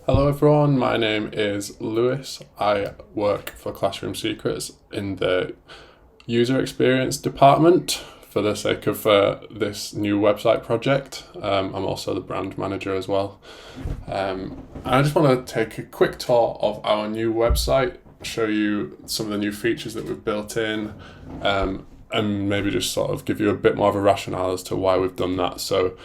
Hello everyone, my name is Lewis. I work for Classroom Secrets in the user experience department for the sake of this new website project. I'm also the brand manager as well. And I just want to take a quick tour of our new website, show you some of the new features that we've built in, and maybe just sort of give you a bit more of a rationale as to why we've done that. So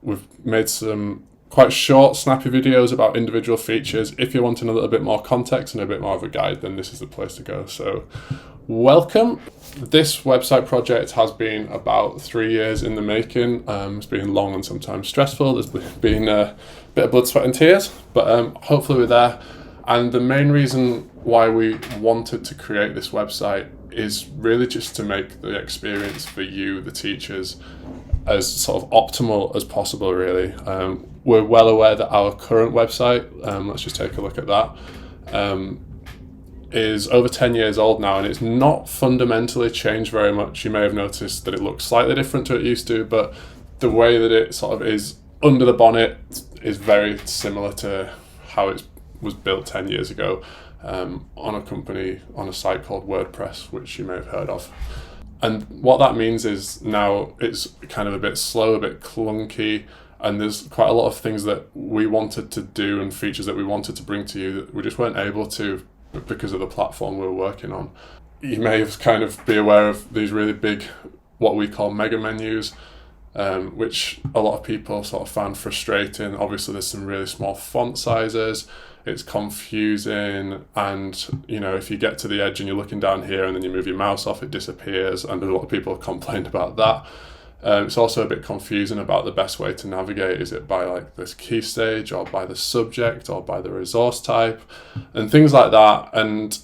we've made some quite short, snappy videos about individual features. If you're wanting a little bit more context and a bit more of a guide, then this is the place to go. So welcome. This website project has been about 3 years in the making. It's been long and sometimes stressful. There's been a bit of blood, sweat and tears, but hopefully we're there. And the main reason why we wanted to create this website is really just to make the experience for you, the teachers, as sort of optimal as possible, really. We're well aware that our current website, let's just take a look at that, is over 10 years old now, and it's not fundamentally changed very much. You may have noticed that it looks slightly different to what it used to, but the way that it sort of is under the bonnet is very similar to how it was built 10 years ago on a site called WordPress, which you may have heard of. And what that means is now it's kind of a bit slow, a bit clunky, and there's quite a lot of things that we wanted to do and features that we wanted to bring to you that we just weren't able to because of the platform we were working on. You may have kind of be aware of these really big, what we call mega menus, which a lot of people sort of found frustrating. Obviously, there's some really small font sizes. It's confusing, and if you get to the edge and you're looking down here and then you move your mouse off, it disappears, and a lot of people have complained about that. It's also a bit confusing about the best way to navigate. Is it by like this key stage, or by the subject, or by the resource type, and things like that. And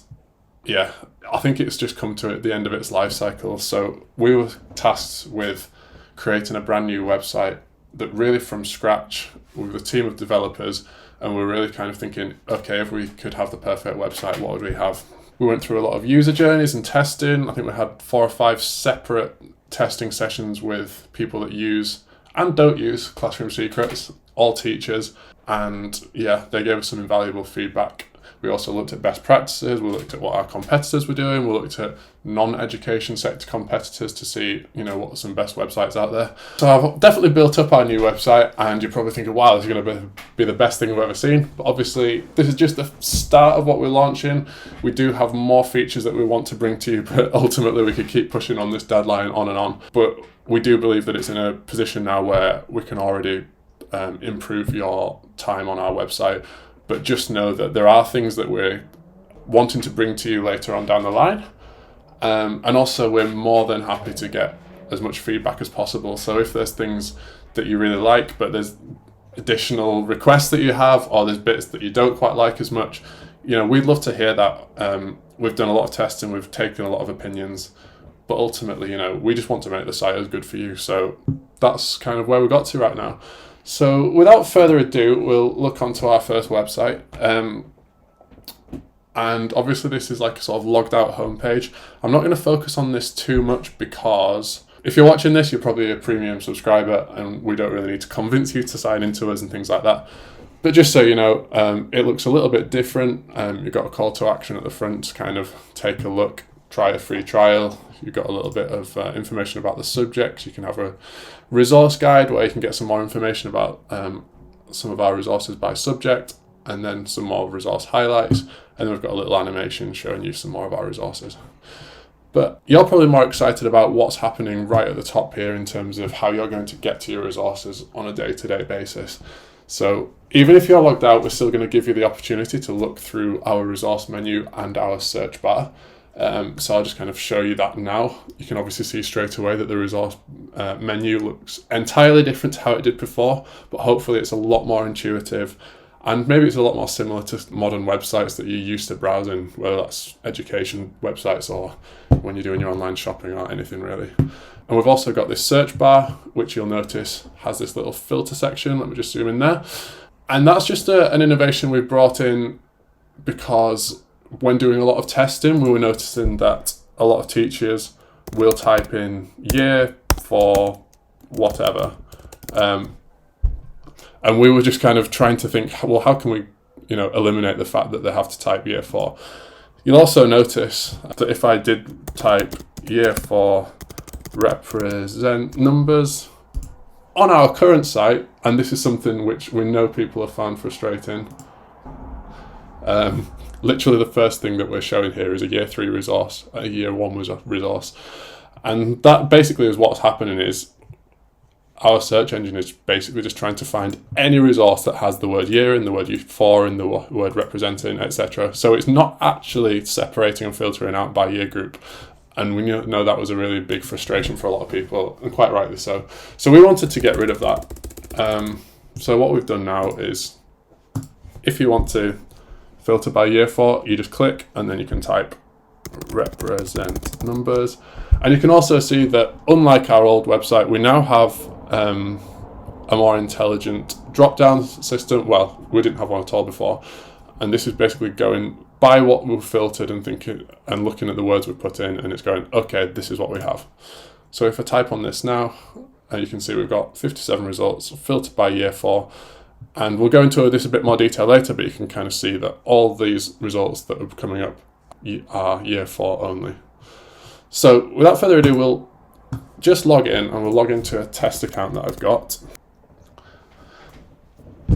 yeah, I think it's just come to the end of its life cycle. So we were tasked with creating a brand new website that really from scratch with a team of developers, and we're really kind of thinking, okay, if we could have the perfect website, what would we have? We went through a lot of user journeys and testing. I think we had 4 or 5 separate testing sessions with people that use and don't use Classroom Secrets, all teachers, and yeah, they gave us some invaluable feedback. We also looked at best practices, we looked at what our competitors were doing, we looked at non-education sector competitors to see, what are some best websites out there. So I've definitely built up our new website, and you're probably thinking, wow, this is going to be the best thing I've ever seen. But obviously, this is just the start of what we're launching. We do have more features that we want to bring to you, but ultimately we could keep pushing on this deadline on and on. But we do believe that it's in a position now where we can already improve your time on our website. But just know that there are things that we're wanting to bring to you later on down the line. And also we're more than happy to get as much feedback as possible. So if there's things that you really like, but there's additional requests that you have, or there's bits that you don't quite like as much, we'd love to hear that. We've done a lot of testing, we've taken a lot of opinions, but ultimately, we just want to make the site as good for you. So that's kind of where we got to right now. So without further ado, we'll look onto our first website. And obviously this is like a sort of logged out homepage. I'm not going to focus on this too much because if you're watching this, you're probably a premium subscriber and we don't really need to convince you to sign into us and things like that. But just so you know, it looks a little bit different. You've got a call to action at the front to kind of take a look, try a free trial. You've got a little bit of information about the subject. You can have a resource guide where you can get some more information about some of our resources by subject, and then some more resource highlights. And then we've got a little animation showing you some more of our resources. But you're probably more excited about what's happening right at the top here in terms of how you're going to get to your resources on a day-to-day basis. So even if you're logged out, we're still going to give you the opportunity to look through our resource menu and our search bar. So I'll just kind of show you that now. You can obviously see straight away that the resource menu looks entirely different to how it did before, but hopefully it's a lot more intuitive, and maybe it's a lot more similar to modern websites that you're used to browsing, whether that's education websites or when you're doing your online shopping or anything really. And we've also got this search bar, which you'll notice has this little filter section. Let me just zoom in there. And that's just an innovation we brought in because when doing a lot of testing, we were noticing that a lot of teachers will type in year for whatever. And we were just kind of trying to think, well, how can we eliminate the fact that they have to type year 4. You'll also notice that if I did type year 4 represent numbers on our current site, and this is something which we know people have found frustrating, literally the first thing that we're showing here is a year 3 resource, a year 1 resource. And that basically is what's happening is our search engine is basically just trying to find any resource that has the word year in, the word 4 in, the word representing, etc. So it's not actually separating and filtering out by year group. And we know that was a really big frustration for a lot of people, and quite rightly so. So we wanted to get rid of that. So what we've done now is, if you want to filter by year 4, you just click and then you can type represent numbers. And you can also see that, unlike our old website, we now have a more intelligent drop-down system. Well, we didn't have one at all before. And this is basically going by what we've filtered and thinking and looking at the words we put in, and it's going, okay, this is what we have. So if I type on this now, you can see we've got 57 results filtered by year 4. And we'll go into this a bit more detail later, but you can kind of see that all these results that are coming up are year 4 only. So without further ado, we'll just log in, and we'll log into a test account that I've got.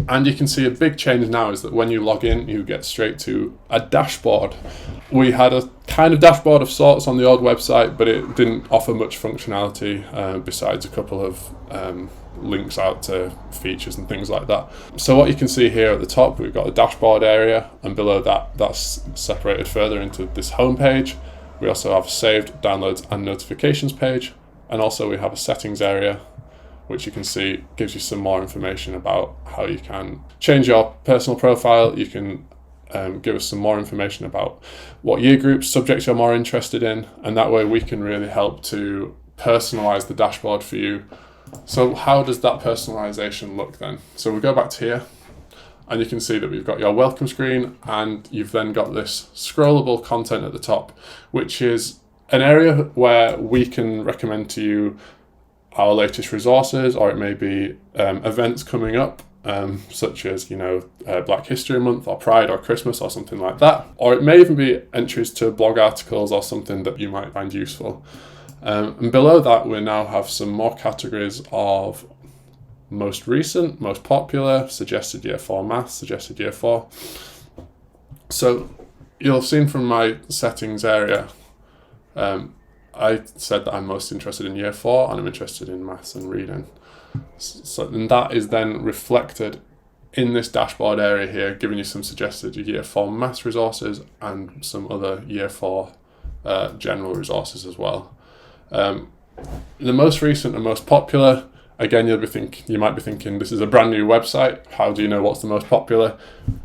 And you can see a big change now is that when you log in, you get straight to a dashboard. We had a kind of dashboard of sorts on the old website, but it didn't offer much functionality besides a couple of links out to features and things like that. So what you can see here at the top, we've got a dashboard area, and below that, that's separated further into this home page. We also have a saved, downloads and notifications page, and also we have a settings area, which you can see gives you some more information about how you can change your personal profile. You can give us some more information about what year groups, subjects you're more interested in, and that way we can really help to personalize the dashboard for you. So how does that personalization look then? So we'll go back to here, and you can see that we've got your welcome screen, and you've then got this scrollable content at the top, which is an area where we can recommend to you our latest resources, or it may be events coming up, such as Black History Month or Pride or Christmas or something like that. Or it may even be entries to blog articles or something that you might find useful. And below that, we now have some more categories of most recent, most popular, suggested year 4 maths, suggested year 4. So you'll have seen from my settings area, I said that I'm most interested in year 4 and I'm interested in maths and reading. So, and that is then reflected in this dashboard area here, giving you some suggested year 4 maths resources and some other year 4 general resources as well. The most recent and most popular, again, you might be thinking, this is a brand new website. How do you know what's the most popular?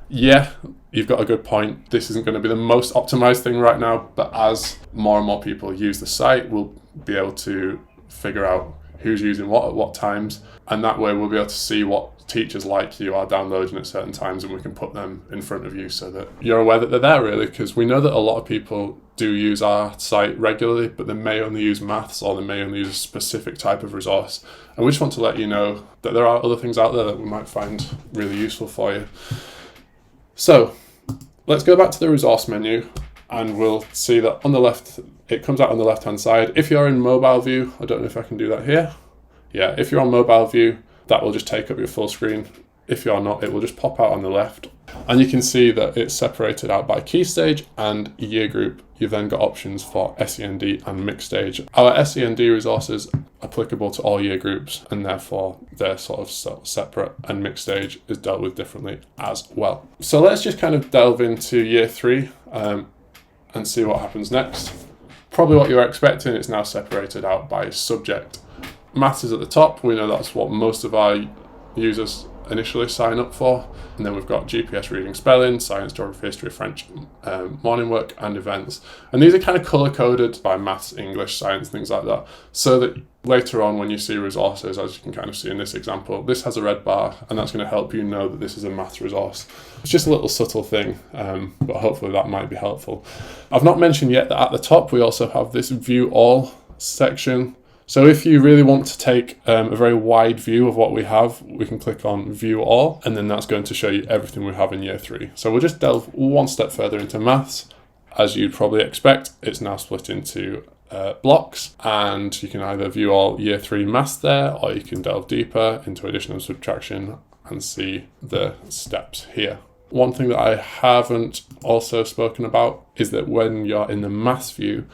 Yeah, you've got a good point. This isn't going to be the most optimized thing right now, but as more and more people use the site, we'll be able to figure out who's using what at what times. And that way we'll be able to see what teachers like you are downloading at certain times, and we can put them in front of you so that you're aware that they're there, really, because we know that a lot of people do use our site regularly, but they may only use maths, or they may only use a specific type of resource. And we just want to let you know that there are other things out there that we might find really useful for you. So let's go back to the resource menu, and we'll see that on the left, it comes out on the left hand side. If you're in mobile view, I don't know if I can do that here. Yeah, if you're on mobile view, that will just take up your full screen. If you're not, it will just pop out on the left. And you can see that it's separated out by key stage and year group. You've then got options for SEND and mixed stage. Our SEND resources are applicable to all year groups, and therefore they're sort of separate, and mixed stage is dealt with differently as well. So let's just kind of delve into year 3 and see what happens next. Probably what you're expecting, it's now separated out by subject. Maths is at the top. We know that's what most of our users initially sign up for. And then we've got GPS, reading, spelling, science, geography, history, French, morning work and events. And these are kind of color coded by maths, English, science, things like that. So that later on when you see resources, as you can kind of see in this example, this has a red bar, and that's going to help you know that this is a maths resource. It's just a little subtle thing, but hopefully that might be helpful. I've not mentioned yet that at the top we also have this view all section. So if you really want to take a very wide view of what we have, we can click on View All, and then that's going to show you everything we have in Year 3. So we'll just delve one step further into maths. As you'd probably expect, it's now split into blocks, and you can either view all Year 3 maths there, or you can delve deeper into addition and subtraction and see the steps here. One thing that I haven't also spoken about is that when you're in the maths view,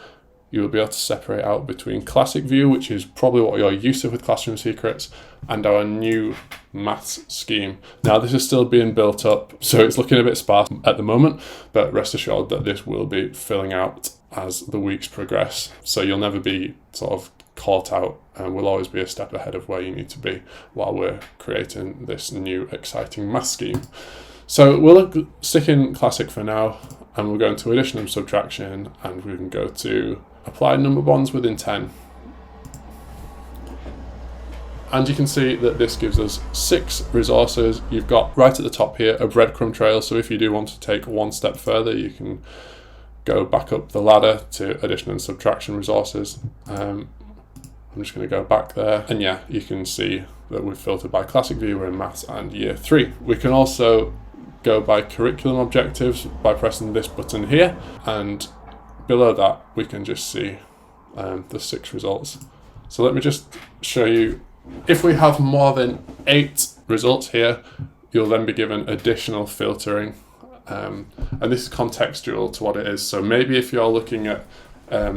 you will be able to separate out between classic view, which is probably what you're used to with Classroom Secrets, and our new maths scheme. Now this is still being built up, so it's looking a bit sparse at the moment, but rest assured that this will be filling out as the weeks progress. So you'll never be sort of caught out, and we'll always be a step ahead of where you need to be while we're creating this new exciting maths scheme. So we'll stick in classic for now, and we'll go into addition and subtraction, and we can go to apply number bonds within 10. And you can see that this gives us 6 resources. You've got right at the top here a breadcrumb trail, so if you do want to take one step further, you can go back up the ladder to addition and subtraction resources. I'm just going to go back there, and yeah, you can see that we've filtered by classic view, we're in maths and Year 3. We can also go by curriculum objectives by pressing this button here, and below that we can just see the 6 results. So let me just show you, if we have more than 8 results here, you'll then be given additional filtering, and this is contextual to what it is. So maybe if you're looking at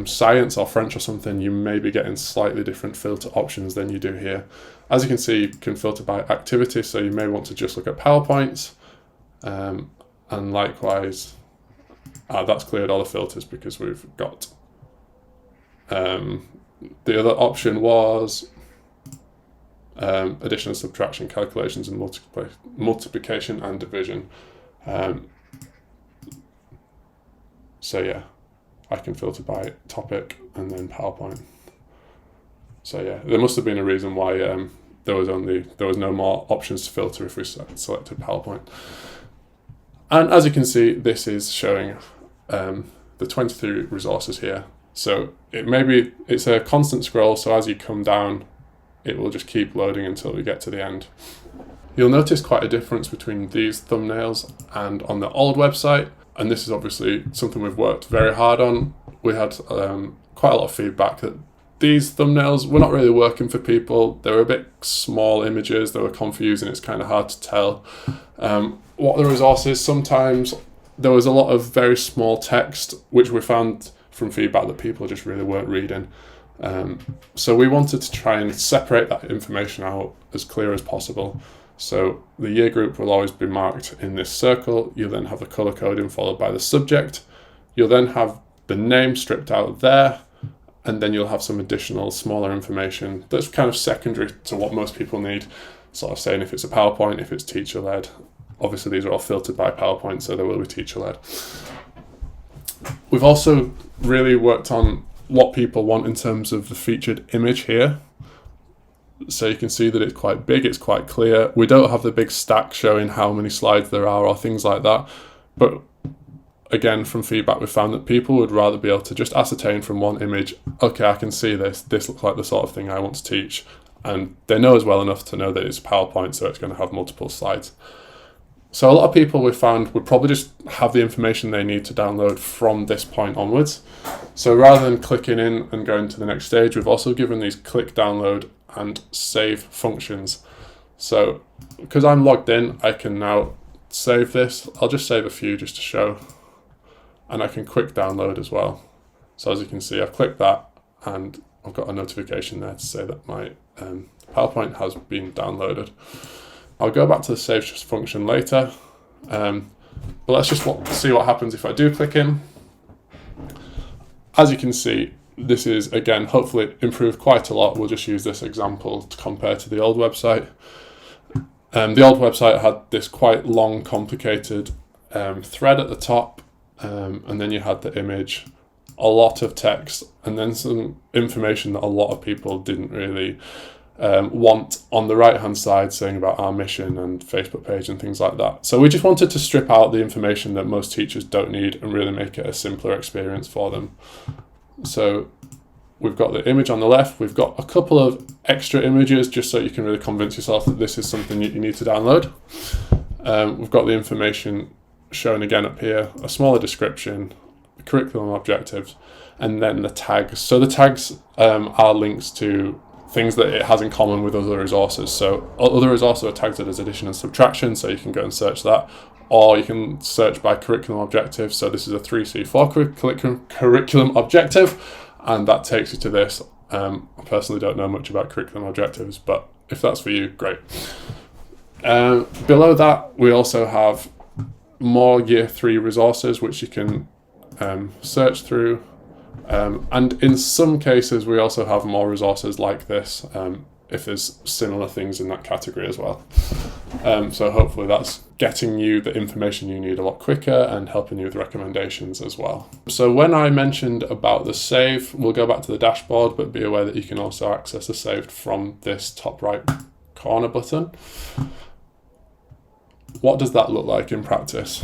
science or French or something, you may be getting slightly different filter options than you do here. As you can see, you can filter by activity, so you may want to just look at PowerPoints, and likewise that's cleared all the filters because we've got the other option was addition and subtraction, calculations and multiplication and division. So yeah, I can filter by topic and then PowerPoint. So yeah, there must have been a reason why there was no more options to filter if we selected PowerPoint. And as you can see, this is showing the 23 resources here. So it's a constant scroll, so as you come down, it will just keep loading until we get to the end. You'll notice quite a difference between these thumbnails and on the old website, and this is obviously something we've worked very hard on. We had quite a lot of feedback that these thumbnails were not really working for people. They were a bit small images, they were confusing, it's kind of hard to tell what the resource is. Sometimes there was a lot of very small text, which we found from feedback that people just really weren't reading. So we wanted to try and separate that information out as clear as possible. So the year group will always be marked in this circle. You'll then have the color coding followed by the subject. You'll then have the name stripped out there, and then you'll have some additional smaller information that's kind of secondary to what most people need, sort of saying if it's a PowerPoint, if it's teacher-led. Obviously these are all filtered by PowerPoint, so they will be teacher-led. We've also really worked on what people want in terms of the featured image here. So you can see that it's quite big, it's quite clear. We don't have the big stack showing how many slides there are or things like that, but again, from feedback, we found that people would rather be able to just ascertain from one image, okay, I can see this looks like the sort of thing I want to teach, and they know as well enough to know that it's PowerPoint, so it's going to have multiple slides. So a lot of people we found would probably just have the information they need to download from this point onwards. So rather than clicking in and going to the next stage, we've also given these click download and save functions. So because I'm logged in, I can now save this. I'll just save a few just to show, and I can quick download as well. So as you can see, I've clicked that and I've got a notification there to say that my PowerPoint has been downloaded. I'll go back to the save function later, but let's just see what happens if I do click in. As you can see, this is, again, hopefully improved quite a lot. We'll just use this example to compare to the old website. The old website had this quite long, complicated thread at the top, and then you had the image, a lot of text, and then some information that a lot of people didn't really want on the right hand side, saying about our mission and Facebook page and things like that. So we just wanted to strip out the information that most teachers don't need and really make it a simpler experience for them. So we've got the image on the left. We've got a couple of extra images just so you can really convince yourself that this is something that you need to download. We've got the information shown again up here, a smaller description, curriculum objectives, and then the tags. So the tags are links to things that it has in common with other resources. So other resources are tagged as addition and subtraction, so you can go and search that. Or you can search by curriculum objective. So this is a 3C4 curriculum objective, and that takes you to this. I personally don't know much about curriculum objectives, but if that's for you, great. Below that, we also have more Year 3 resources, which you can search through. And in some cases, we also have more resources like this, if there's similar things in that category as well. So hopefully that's getting you the information you need a lot quicker and helping you with recommendations as well. So when I mentioned about the save, we'll go back to the dashboard, but be aware that you can also access the saved from this top right corner button. What does that look like in practice?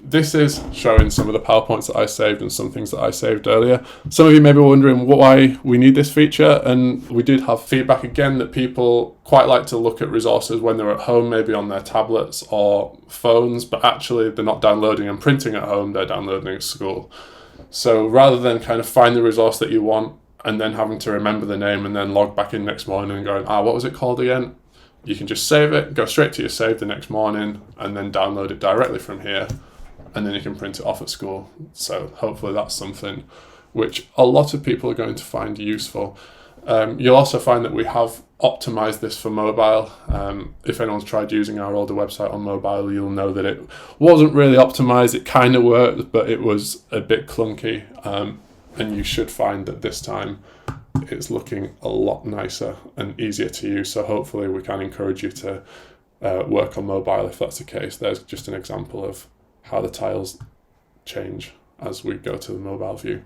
This is showing some of the PowerPoints that I saved and some things that I saved earlier. Some of you may be wondering why we need this feature, and we did have feedback again that people quite like to look at resources when they're at home, maybe on their tablets or phones, but actually they're not downloading and printing at home, they're downloading at school. So rather than kind of find the resource that you want and then having to remember the name and then log back in next morning and going, what was it called again? You can just save it, go straight to your save the next morning, and then download it directly from here. And then you can print it off at school. So hopefully that's something which a lot of people are going to find useful. You'll also find that we have optimized this for mobile. If anyone's tried using our older website on mobile, you'll know that it wasn't really optimized. It kind of worked, but it was a bit clunky. And you should find that this time it's looking a lot nicer and easier to use. So hopefully we can encourage you to work on mobile if that's the case. There's just an example of how the tiles change as we go to the mobile view.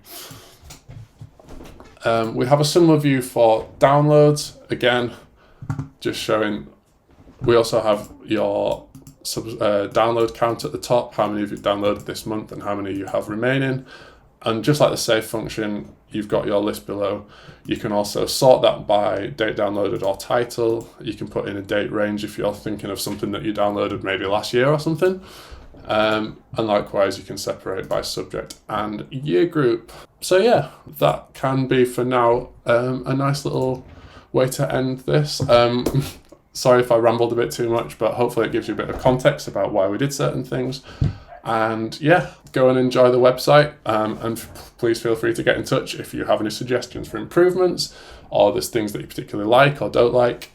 We have a similar view for downloads. Again, just showing, we also have your download count at the top, how many of you downloaded this month and how many you have remaining. And just like the save function, you've got your list below. You can also sort that by date downloaded or title. You can put in a date range if you're thinking of something that you downloaded maybe last year or something. And likewise, you can separate by subject and year group. So yeah, that can be for now a nice little way to end this. Sorry if I rambled a bit too much, but hopefully it gives you a bit of context about why we did certain things. And yeah, go and enjoy the website, and please feel free to get in touch if you have any suggestions for improvements, or there's things that you particularly like or don't like.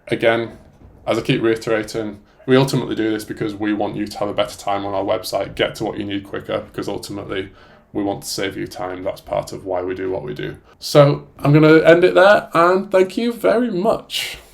Again, as I keep reiterating, we ultimately do this because we want you to have a better time on our website, get to what you need quicker, because ultimately we want to save you time. That's part of why we do what we do. So I'm going to end it there, and thank you very much.